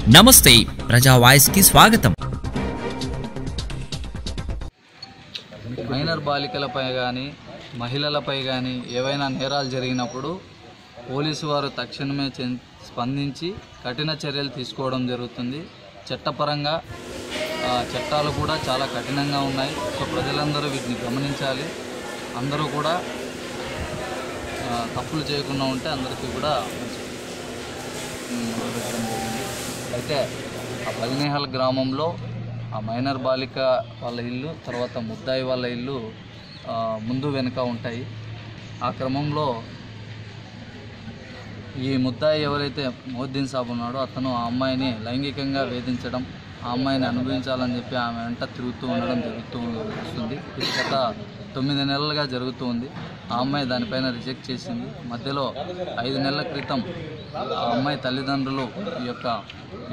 నమస్తే ప్రజా వాయిస్ కి స్వాగతం. మైనర్ బాలికలపై కానీ మహిళలపై కానీ ఏవైనా నేరాలు జరిగినప్పుడు పోలీసు వారు తక్షణమే స్పందించి కఠిన చర్యలు తీసుకోవడం జరుగుతుంది. చట్టపరంగా చట్టాలు కూడా చాలా కఠినంగా ఉన్నాయి. సో ప్రజలందరూ వీటిని గమనించాలి. అందరూ కూడా తప్పులు చేయకుండా ఉంటే అందరికీ కూడా అయితే ఆ బలినేహల్ గ్రామంలో ఆ మైనర్ బాలిక వాళ్ళ ఇల్లు, తర్వాత ముద్దాయి వాళ్ళ ఇల్లు ముందు వెనుక ఉంటాయి. ఆ క్రమంలో ఈ ముద్దాయి ఎవరైతే మొహద్దీన్ సాబ్ ఉన్నాడో అతను ఆ అమ్మాయిని లైంగికంగా వేధించడం, ఆ అమ్మాయిని అనుభవించాలని చెప్పి ఆమె వెంట తిరుగుతూ ఉండడం జరుగుతూ వస్తుంది. ఇది గత 9 నెలలుగా జరుగుతూ ఉంది. ఆ అమ్మాయి దానిపైన రిజెక్ట్ చేసింది. మధ్యలో 5 నెలల క్రితం ఆ అమ్మాయి తల్లిదండ్రులు ఈ యొక్క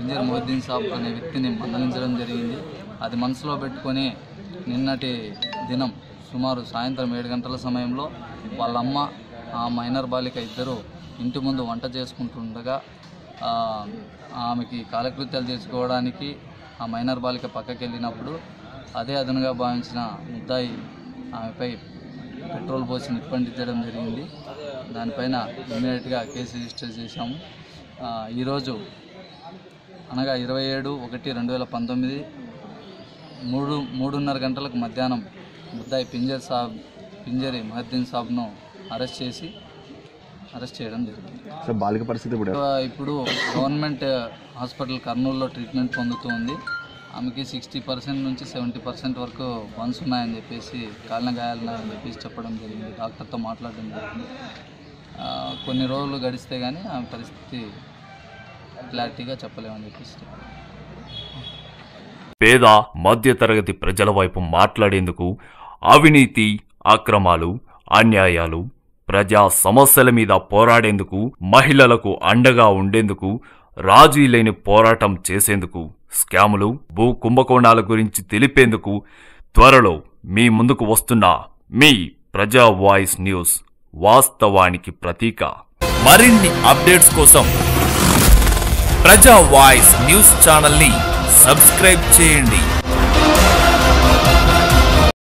ఇంజర్ మొహద్దీన్ సాబ్ అనే వ్యక్తిని మందలించడం జరిగింది. అది మనసులో పెట్టుకొని నిన్నటి దినం సుమారు సాయంత్రం 7 గంటల సమయంలో వాళ్ళ అమ్మ, ఆ మైనర్ బాలిక ఇద్దరు ఇంటి ముందు వంట చేసుకుంటుండగా ఆమెకి కాలకృత్యాలు తీసుకోవడానికి ఆ మైనర్ బాలిక పక్కకి వెళ్ళినప్పుడు అదే అదనుగా భావించిన ముద్దాయి ఆమెపై పెట్రోల్ పోసి నిప్పంటించడం జరిగింది. దానిపైన ఇమ్మీడియట్గా కేసు రిజిస్టర్ చేశాము. ఈరోజు అనగా 27/1/2019 3:30 గంటలకు మధ్యాహ్నం ముద్దాయి పింజరి మొహద్దీన్ సాబ్ను అరెస్ట్ చేయడం జరిగింది. బాలిక పరిస్థితి ఇప్పుడు గవర్నమెంట్ హాస్పిటల్ కర్నూలులో ట్రీట్మెంట్ పొందుతూ ఉంది. ఆమెకి 60% నుంచి 70% వరకు బన్స్ ఉన్నాయని చెప్పేసి, కాలిన గాయాలు ఉన్నాయని చెప్పేసి చెప్పడం జరిగింది. డాక్టర్తో మాట్లాడడం జరిగింది. కొన్ని రోజులు గడిస్తే కానీ ఆమె పరిస్థితి క్లారిటీగా చెప్పలేమని చెప్పేసి. పేద మధ్యతరగతి ప్రజల వైపు మాట్లాడేందుకు, అవినీతి, అక్రమాలు, అన్యాయాలు, ప్రజా సమస్యల మీద పోరాడేందుకు, మహిళలకు అండగా ఉండేందుకు, రాజీ లేని పోరాటం చేసేందుకు, స్కాములు, భూ కుంభకోణాల గురించి తెలిపేందుకు త్వరలో మీ ముందుకు వస్తున్న మీ ప్రజా వాయిస్ న్యూస్ వాస్తవానికి ప్రతీక. మరిన్ని అప్డేట్స్ కోసం ప్రజా వాయిస్ న్యూస్ ఛానల్ ని సబ్స్క్రైబ్ చేయండి.